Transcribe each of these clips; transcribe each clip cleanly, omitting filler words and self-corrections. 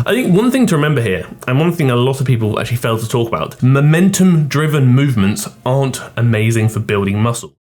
I think one thing to remember here, and one thing a lot of people actually fail to talk about, momentum-driven movements aren't amazing for building muscle.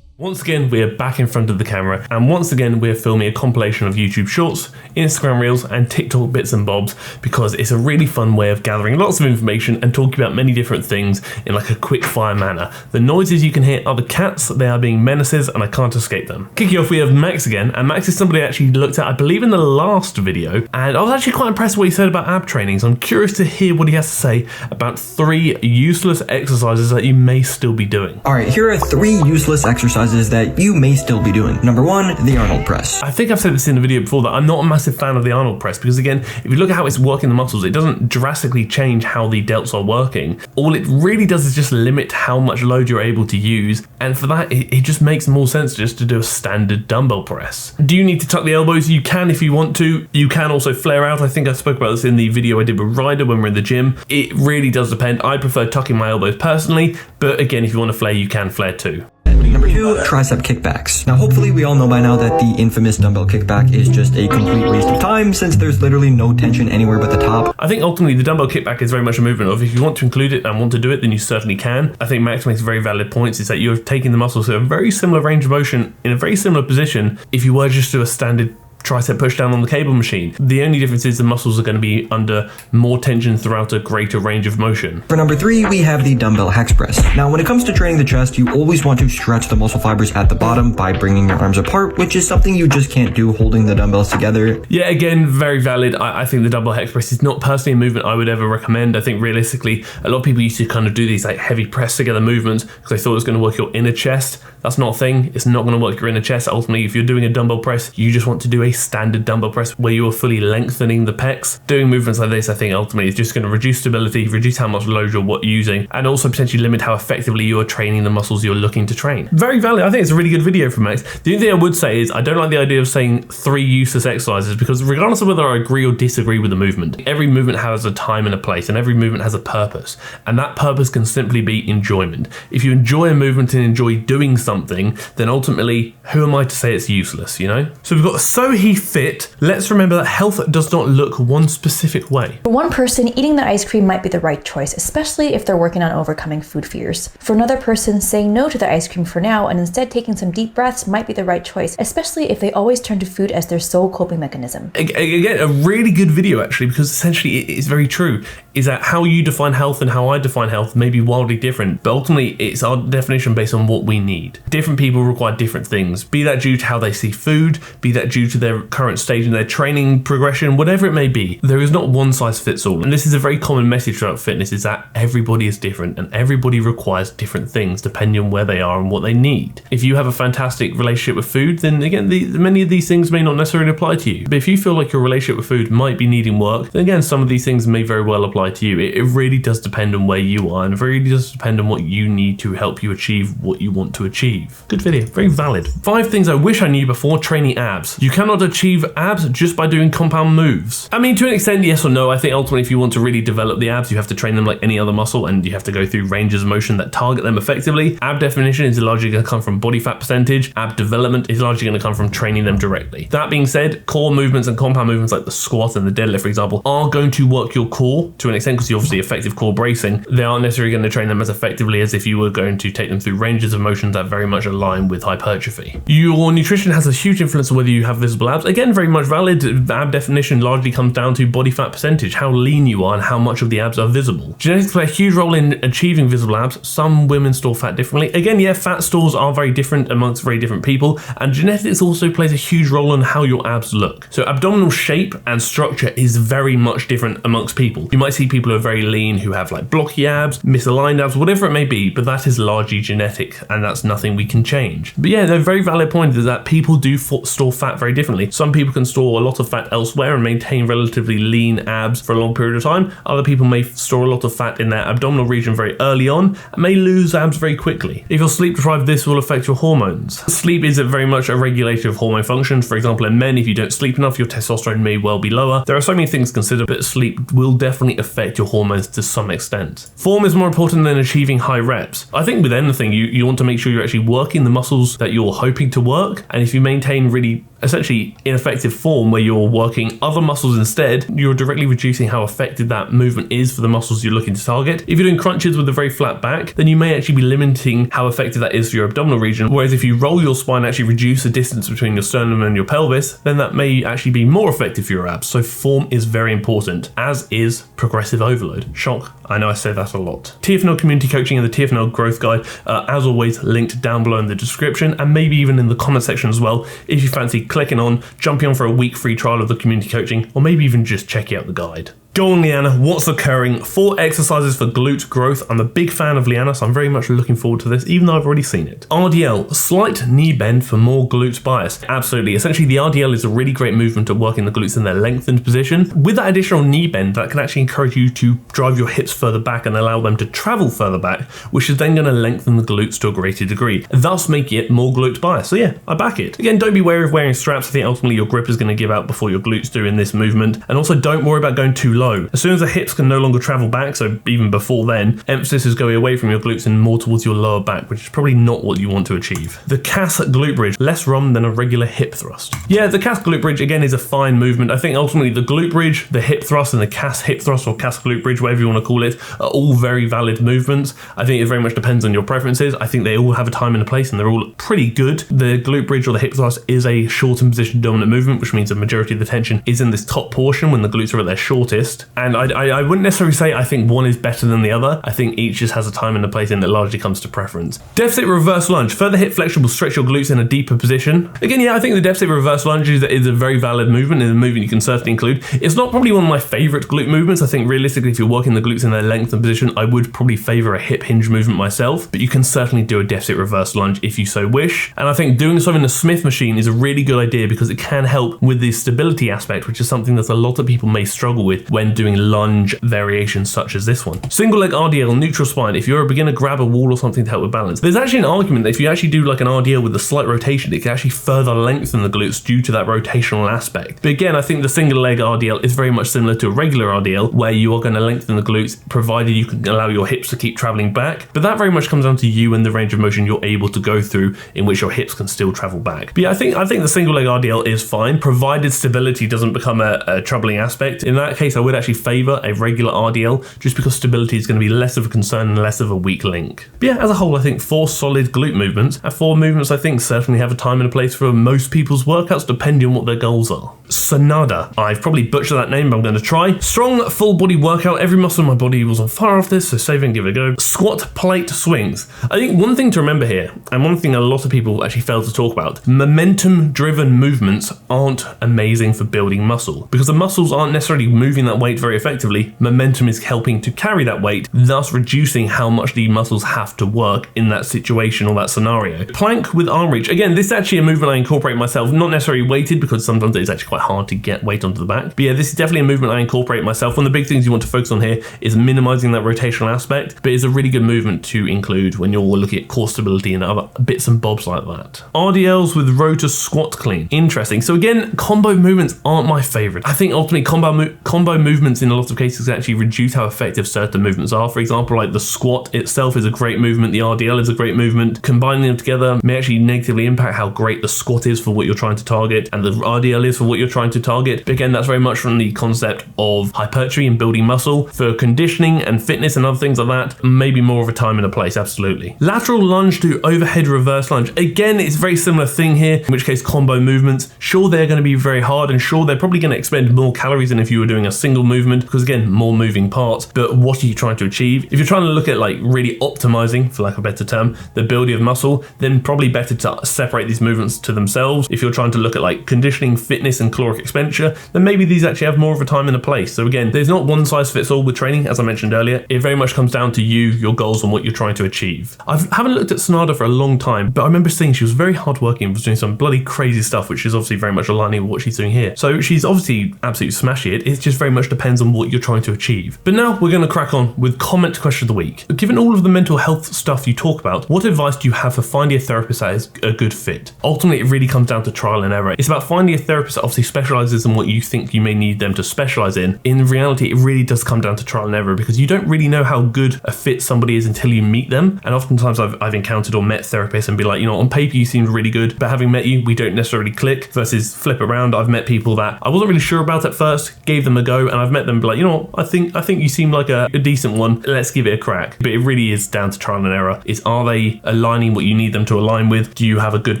Once again, we are back in front of the camera, and once again, we are filming a compilation of YouTube Shorts, Instagram Reels, and TikTok bits and bobs, because it's a really fun way of gathering lots of information and talking about many different things in like a quick fire manner. The noises you can hear are the cats, they are being menaces, and I can't escape them. Kicking off, we have Max again, and Max is somebody I actually looked at, I believe, in the last video, and I was actually quite impressed with what he said about ab training, so I'm curious to hear what he has to say about 3 useless exercises that you may still be doing. Alright, here are 3 useless exercises that you may still be doing. Number 1, the Arnold press. I think I've said this in the video before that I'm not a massive fan of the Arnold press, because again, if you look at how it's working the muscles, it doesn't drastically change how the delts are working. All it really does is just limit how much load you're able to use, and for that it just makes more sense just to do a standard dumbbell press. Do you need to tuck the elbows? You can if you want to. You can also flare out. I think I spoke about this in the video I did with Ryder when we're in the gym. It really does depend. I prefer tucking my elbows personally, but again, if you want to flare, you can flare too. Number 2, tricep kickbacks. Now hopefully we all know by now that the infamous dumbbell kickback is just a complete waste of time, since there's literally no tension anywhere but the top. I think ultimately the dumbbell kickback is very much a movement of, if you want to include it and want to do it, then you certainly can. I think Max makes very valid points, is that you're taking the muscles to a very similar range of motion in a very similar position if you were just to do a standard tricep push down on the cable machine. The only difference is the muscles are going to be under more tension throughout a greater range of motion. For number 3, we have the dumbbell hex press. Now when it comes to training the chest, you always want to stretch the muscle fibers at the bottom by bringing your arms apart, which is something you just can't do holding the dumbbells together. Yeah, again, very valid. I think the dumbbell hex press is not personally a movement I would ever recommend. I think realistically, a lot of people used to kind of do these like heavy press together movements because they thought it was going to work your inner chest. That's not a thing. It's not going to work your inner chest. Ultimately, if you're doing a dumbbell press, you just want to do a standard dumbbell press where you are fully lengthening the pecs. Doing movements like this, I think ultimately is just going to reduce stability, reduce how much load you're using, and also potentially limit how effectively you are training the muscles you're looking to train. Very valid. I think it's a really good video from Max. The only thing I would say is I don't like the idea of saying 3 useless exercises, because regardless of whether I agree or disagree with the movement, every movement has a time and a place, and every movement has a purpose, and that purpose can simply be enjoyment. If you enjoy a movement and enjoy doing something, then ultimately, who am I to say it's useless, you know? So we've got So He Fit. Let's remember that health does not look one specific way. For one person, eating the ice cream might be the right choice, especially if they're working on overcoming food fears. For another person, saying no to the ice cream for now and instead taking some deep breaths might be the right choice, especially if they always turn to food as their sole coping mechanism. Again, a really good video actually, because essentially it is very true, is that how you define health and how I define health may be wildly different, but ultimately it's our definition based on what we need. Different people require different things, be that due to how they see food, be that due to their current stage in their training progression, whatever it may be. There is not one size fits all, and this is a very common message throughout fitness, is that everybody is different and everybody requires different things depending on where they are and what they need. If you have a fantastic relationship with food, then again, many of these things may not necessarily apply to you. But if you feel like your relationship with food might be needing work, then again, some of these things may very well apply to you. It really does depend on where you are, and it really does depend on what you need to help you achieve what you want to achieve. Good video, very valid. 5 things I wish I knew before training abs. You cannot achieve abs just by doing compound moves. I mean, to an extent, yes or no. I think ultimately if you want to really develop the abs, you have to train them like any other muscle, and you have to go through ranges of motion that target them effectively. Ab definition is largely going to come from body fat percentage. Ab development is largely going to come from training them directly. That being said, core movements and compound movements like the squat and the deadlift, for example, are going to work your core to an extent, because you obviously effective core bracing. They aren't necessarily going to train them as effectively as if you were going to take them through ranges of motion that very much align with hypertrophy. Your nutrition has a huge influence on whether you have visible abs. Again, very much valid. Ab definition largely comes down to body fat percentage, how lean you are and how much of the abs are visible. Genetics play a huge role in achieving visible abs. Some women store fat differently. Again, yeah, fat stores are very different amongst very different people, and genetics also plays a huge role on how your abs look. So abdominal shape and structure is very much different amongst people. You might see people who are very lean who have like blocky abs, misaligned abs, whatever it may be, but that is largely genetic and that's nothing we can change. But yeah, the very valid point is that people do store fat very differently. differently. Some people can store a lot of fat elsewhere and maintain relatively lean abs for a long period of time. Other people may store a lot of fat in their abdominal region very early on and may lose abs very quickly. If you're sleep deprived, this will affect your hormones. Sleep is very much a regulator of hormone functions. For example, in men, if you don't sleep enough, your testosterone may well be lower. There are so many things to consider, but sleep will definitely affect your hormones to some extent. Form is more important than achieving high reps. I think with anything, you want to make sure you're actually working the muscles that you're hoping to work, and if you maintain really essentially ineffective form where you're working other muscles instead, you're directly reducing how effective that movement is for the muscles you're looking to target. If you're doing crunches with a very flat back, then you may actually be limiting how effective that is for your abdominal region, whereas if you roll your spine, actually reduce the distance between your sternum and your pelvis, then that may actually be more effective for your abs. So form is very important, as is progressive overload. Shock, I know I say that a lot. TFNL Community Coaching and the TFNL Growth Guide, as always, linked down below in the description, and maybe even in the comment section as well, if you fancy clicking on, jumping on for a week free trial of the community coaching, or maybe even just checking out the guide. Go on, Liana, what's occurring? 4 exercises for glute growth. I'm a big fan of Liana, so I'm very much looking forward to this, even though I've already seen it. RDL, slight knee bend for more glute bias. Absolutely. Essentially, the RDL is a really great movement at working the glutes in their lengthened position. With that additional knee bend, that can actually encourage you to drive your hips further back and allow them to travel further back, which is then going to lengthen the glutes to a greater degree, thus making it more glute bias. So yeah, I back it. Again, don't be wary of wearing straps. I think ultimately your grip is going to give out before your glutes do in this movement. And also don't worry about going too low. As soon as the hips can no longer travel back, so even before then, emphasis is going away from your glutes and more towards your lower back, which is probably not what you want to achieve. The CAS glute bridge, less ROM than a regular hip thrust. Yeah, the CAS glute bridge again is a fine movement. I think ultimately the glute bridge, the hip thrust, and the CAS hip thrust or CAS glute bridge, whatever you want to call it, are all very valid movements. I think it very much depends on your preferences. I think they all have a time and a place and they're all pretty good. The glute bridge or the hip thrust is a shortened position dominant movement, which means the majority of the tension is in this top portion when the glutes are at their shortest. And I wouldn't necessarily say I think one is better than the other. I think each just has a time and a place and it largely comes to preference. Deficit reverse lunge. Further hip flexion will stretch your glutes in a deeper position. Again, yeah, I think the deficit reverse lunge is a very valid movement and a movement you can certainly include. It's not probably one of my favorite glute movements. I think realistically, if you're working the glutes in their lengthened position, I would probably favor a hip hinge movement myself, but you can certainly do a deficit reverse lunge if you so wish. And I think doing so in a Smith machine is a really good idea because it can help with the stability aspect, which is something that a lot of people may struggle with when doing lunge variations such as this one. Single leg RDL, neutral spine. If you're a beginner, grab a wall or something to help with balance. There's actually an argument that if you actually do like an RDL with a slight rotation, it can actually further lengthen the glutes due to that rotational aspect. But again, I think the single leg RDL is very much similar to a regular RDL where you are going to lengthen the glutes provided you can allow your hips to keep traveling back. But that very much comes down to you and the range of motion you're able to go through in which your hips can still travel back. But yeah, I think the single leg RDL is fine provided stability doesn't become a troubling aspect. In that case, I would actually favor a regular RDL just because stability is going to be less of a concern and less of a weak link. But yeah, as a whole, I think 4 solid glute movements and 4 movements I think certainly have a time and a place for most people's workouts depending on what their goals are. Sonada. I've probably butchered that name, but I'm going to try. Strong full body workout. Every muscle in my body was on fire off this, so save it and give it a go. Squat plate swings. I think one thing to remember here, and one thing a lot of people actually fail to talk about, momentum driven movements aren't amazing for building muscle because the muscles aren't necessarily moving that weight very effectively. Momentum is helping to carry that weight, thus reducing how much the muscles have to work in that situation or that scenario. Plank with arm reach. Again, this is actually a movement I incorporate myself, not necessarily weighted because sometimes it's actually quite hard to get weight onto the back. But yeah, this is definitely a movement I incorporate myself. One of the big things you want to focus on here is minimizing that rotational aspect, but it's a really good movement to include when you're looking at core stability and other bits and bobs like that. RDLs with rotor squat clean. Interesting. So again, combo movements aren't my favorite. I think ultimately combo movements in a lot of cases actually reduce how effective certain movements are. For example, like the squat itself is a great movement, the RDL is a great movement. Combining them together may actually negatively impact how great the squat is for what you're trying to target and the RDL is for what you're trying to target. But again, that's very much from the concept of hypertrophy and building muscle. For conditioning and fitness and other things like that, maybe more of a time and a place, absolutely. Lateral lunge to overhead reverse lunge. Again, it's a very similar thing here, in which case combo movements, sure they're going to be very hard and sure they're probably going to expend more calories than if you were doing a single handle movement, because again, more moving parts, but what are you trying to achieve? If you're trying to look at like really optimizing, for lack of a better term, the building of muscle, then probably better to separate these movements to themselves. If you're trying to look at like conditioning, fitness, and caloric expenditure, then maybe these actually have more of a time and a place. So again, there's not one size fits all with training, as I mentioned earlier. It very much comes down to you, your goals, and what you're trying to achieve. I haven't looked at Sonada for a long time, but I remember seeing she was very hardworking and was doing some bloody crazy stuff, which is obviously very much aligning with what she's doing here. So she's obviously absolutely smashing it. It just very much depends on what you're trying to achieve. But now we're going to crack on with comment question of the week. Given all of the mental health stuff you talk about, what advice do you have for finding a therapist that is a good fit? Ultimately, it really comes down to trial and error. It's about finding a therapist that obviously specializes in what you think you may need them to specialize in. In reality, it really does come down to trial and error, because you don't really know how good a fit somebody is until you meet them. And oftentimes I've encountered or met therapists and be like, on paper you seem really good, but having met you, we don't necessarily click. Versus flip around, I've met people that I wasn't really sure about at first, gave them a go, and I've met them and be like, I think you seem like a decent one, let's give it a crack. But it really is down to trial and error. Are they aligning what you need them to align with? Do you have a good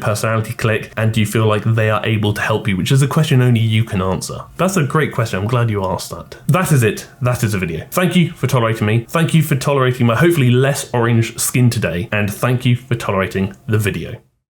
personality click? And do you feel like they are able to help you? Which is a question only you can answer. That's a great question. I'm glad you asked that. That is it. That is the video. Thank you for tolerating me. Thank you for tolerating my hopefully less orange skin today. And thank you for tolerating the video.